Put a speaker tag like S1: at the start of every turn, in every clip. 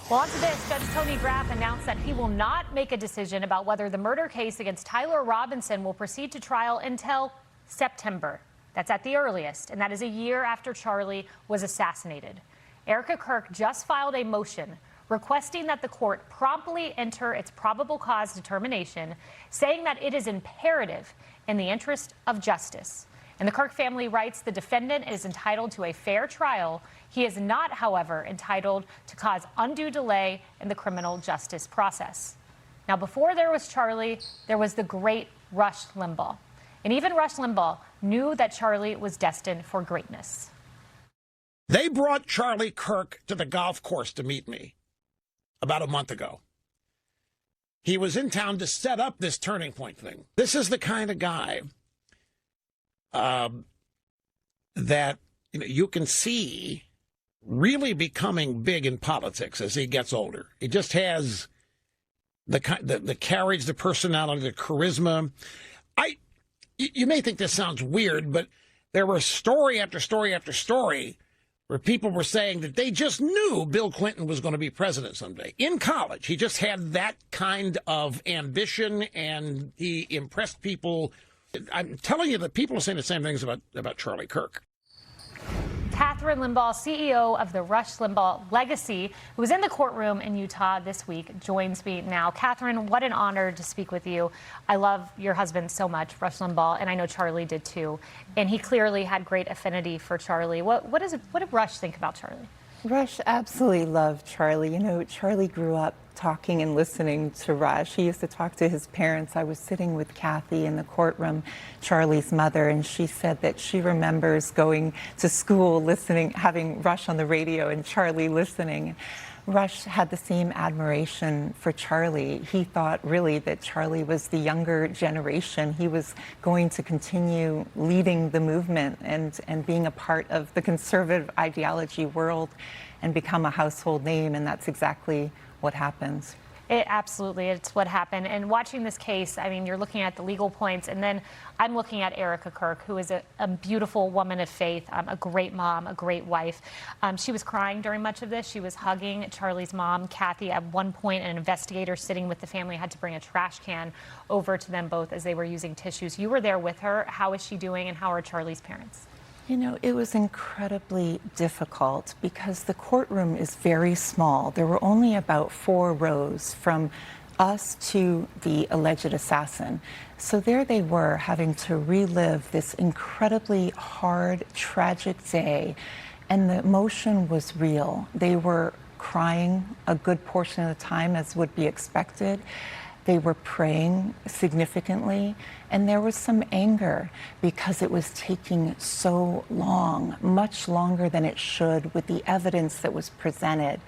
S1: Well, on to this, Judge Tony Graff announced that he will not make a decision about whether the murder case against Tyler Robinson will proceed to trial until September. That's at the earliest, and that is a year after Charlie was assassinated. Erica Kirk just filed a motion requesting that the court promptly enter its probable cause determination, saying that it is imperative in the interest of justice. And the Kirk family writes the defendant is entitled to a fair trial. He is not, however, entitled to cause undue delay in the criminal justice process. Now, before there was Charlie, there was the great Rush Limbaugh. And even Rush Limbaugh knew that Charlie was destined for greatness.
S2: They brought Charlie Kirk to the golf course to meet me about a month ago. He was in town to set up this turning point thing. This is the kind of guy that you can see really becoming big in politics as he gets older. He just has the carriage, the personality, the charisma. You may think this sounds weird, but there were story after story after story where people were saying that they just knew Bill Clinton was going to be president someday. In college, he just had that kind of ambition, and he impressed people. I'm telling you that people are saying the same things about Charlie Kirk.
S1: Kathryn Limbaugh, CEO of the Rush Limbaugh Legacy, who was in the courtroom in Utah this week, joins me now. Kathryn, what an honor to speak with you. I love your husband so much, Rush Limbaugh, and I know Charlie did too. And he clearly had great affinity for Charlie. What did Rush think about Charlie?
S3: Rush absolutely loved Charlie. You know, Charlie grew up talking and listening to Rush. He used to talk to his parents. I was sitting with Kathy in the courtroom, Charlie's mother, and she said that she remembers going to school listening, having Rush on the radio and Charlie listening. Rush had the same admiration for Charlie. He thought really that Charlie was the younger generation. He was going to continue leading the movement and being a part of the conservative ideology world and become a household name, and that's exactly what happens.
S1: It's what happened. And watching this case, I mean, you're looking at the legal points, and then I'm looking at Erica Kirk, who is a beautiful woman of faith, a great mom, a great wife. She was crying during much of this. She was hugging Charlie's mom, Kathy. At one point, an investigator sitting with the family had to bring a trash can over to them both as they were using tissues. You were there with her. How is she doing, and how are Charlie's parents?
S3: You know, it was incredibly difficult because the courtroom is very small. There were only about 4 rows from us to the alleged assassin. So there they were, having to relive this incredibly hard, tragic day, and the emotion was real. They were crying a good portion of the time, as would be expected. They were praying significantly, and there was some anger because it was taking so long, much longer than it should, with the evidence that was presented.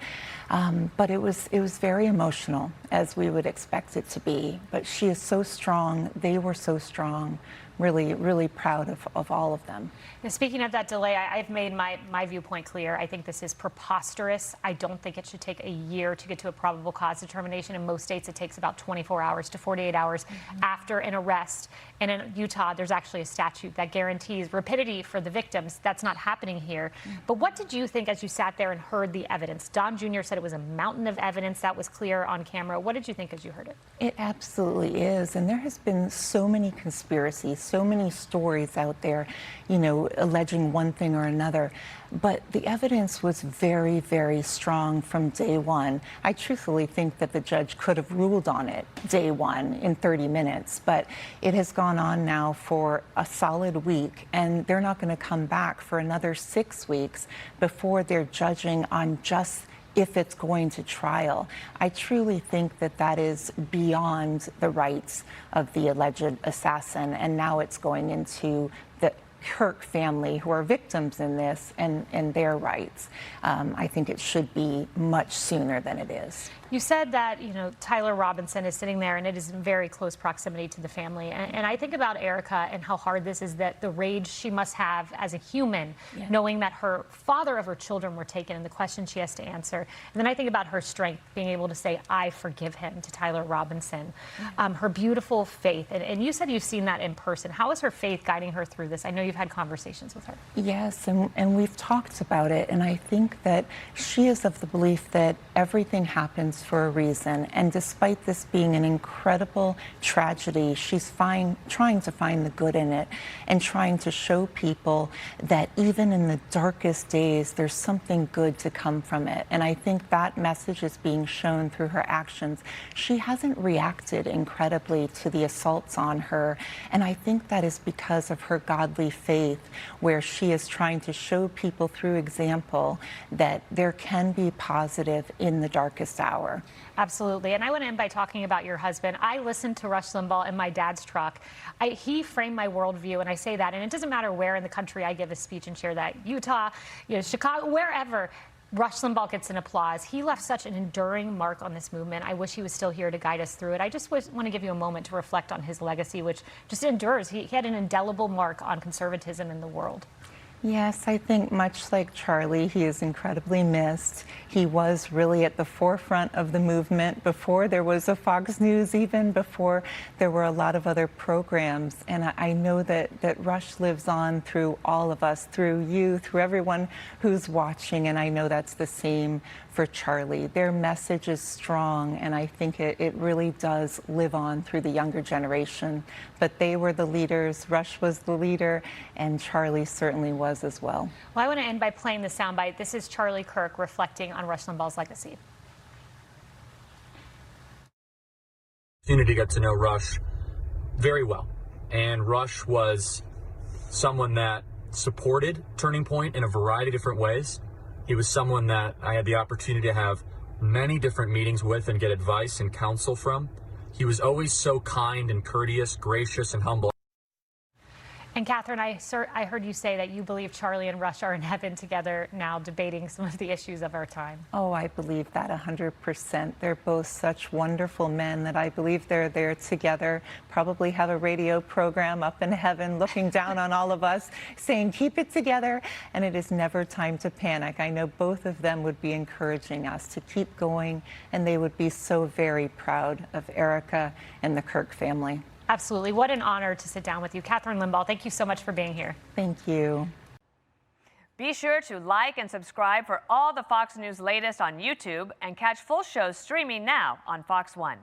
S3: But it was very emotional, as we would expect it to be. But she is so strong. They were so strong. Really, really proud of all of them.
S1: Now, speaking of that delay, I've made my viewpoint clear. I think this is preposterous. I don't think it should take a year to get to a probable cause determination. In most states, it takes about 24 hours to 48 hours after an arrest. And in Utah, there's actually a statute that guarantees rapidity for the victims. That's not happening here. But what did you think as you sat there and heard the evidence? Don Jr. said it was a mountain of evidence that was clear on camera. What did you think as you heard it?
S3: It absolutely is. And there has been so many conspiracies, so many stories out there, you know, alleging one thing or another. But the evidence was very, very strong from day one. I truthfully think that the judge could have ruled on it day one in 30 minutes, but it has gone on now for a solid week, and they're not going to come back for another 6 weeks before they're judging on just if it's going to trial. I truly think that that is beyond the rights of the alleged assassin, and now it's going into the Kirk family, who are victims in this, and their rights. I think it should be much sooner than it is.
S1: You said that, you know, Tyler Robinson is sitting there and it is in very close proximity to the family. And I think about Erica and how hard this is, that the rage she must have as a human, knowing that her father of her children were taken and the questions she has to answer. And then I think about her strength, being able to say, I forgive him, to Tyler Robinson. Her beautiful faith. And you said you've seen that in person. How is her faith guiding her through this? I know you you've had conversations with her.
S3: Yes, and we've talked about it, and I think that she is of the belief that everything happens for a reason, and despite this being an incredible tragedy, she's trying to find the good in it and trying to show people that even in the darkest days, there's something good to come from it. And I think that message is being shown through her actions. She hasn't reacted incredibly to the assaults on her, and I think that is because of her godly faith, where she is trying to show people through example that there can be positive in the darkest hour.
S1: Absolutely. And I want to end by talking about your husband. I listened to Rush Limbaugh in my dad's truck. He framed my worldview, and I say that, and it doesn't matter where in the country I give a speech and share that, Utah, Chicago, wherever, Rush Limbaugh gets an applause. He left such an enduring mark on this movement. I wish he was still here to guide us through it. I just want to give you a moment to reflect on his legacy, which just endures. He had an indelible mark on conservatism in the world.
S3: Yes, I think much like Charlie, he is incredibly missed. He was really at the forefront of the movement before there was a Fox News, even before there were a lot of other programs. And I know that Rush lives on through all of us, through you, through everyone who's watching. And I know that's the same for Charlie. Their message is strong, and I think it really does live on through the younger generation. But they were the leaders, Rush was the leader, and Charlie certainly was as well.
S1: Well, I want to end by playing the soundbite. This is Charlie Kirk reflecting on Rush Limbaugh's legacy.
S4: Opportunity to get to know Rush very well, and Rush was someone that supported Turning Point in a variety of different ways. He was someone that I had the opportunity to have many different meetings with and get advice and counsel from. He was always so kind and courteous, gracious and humble.
S1: And Kathryn, I heard you say that you believe Charlie and Rush are in heaven together now, debating some of the issues of our time.
S3: Oh, I believe that 100%. They're both such wonderful men that I believe they're there together, probably have a radio program up in heaven looking down on all of us, saying, keep it together, and it is never time to panic. I know both of them would be encouraging us to keep going, and they would be so very proud of Erica and the Kirk family.
S1: Absolutely. What an honor to sit down with you. Kathryn Limbaugh, thank you so much for being here.
S3: Thank you.
S5: Be sure to like and subscribe for all the Fox News latest on YouTube and catch full shows streaming now on Fox One.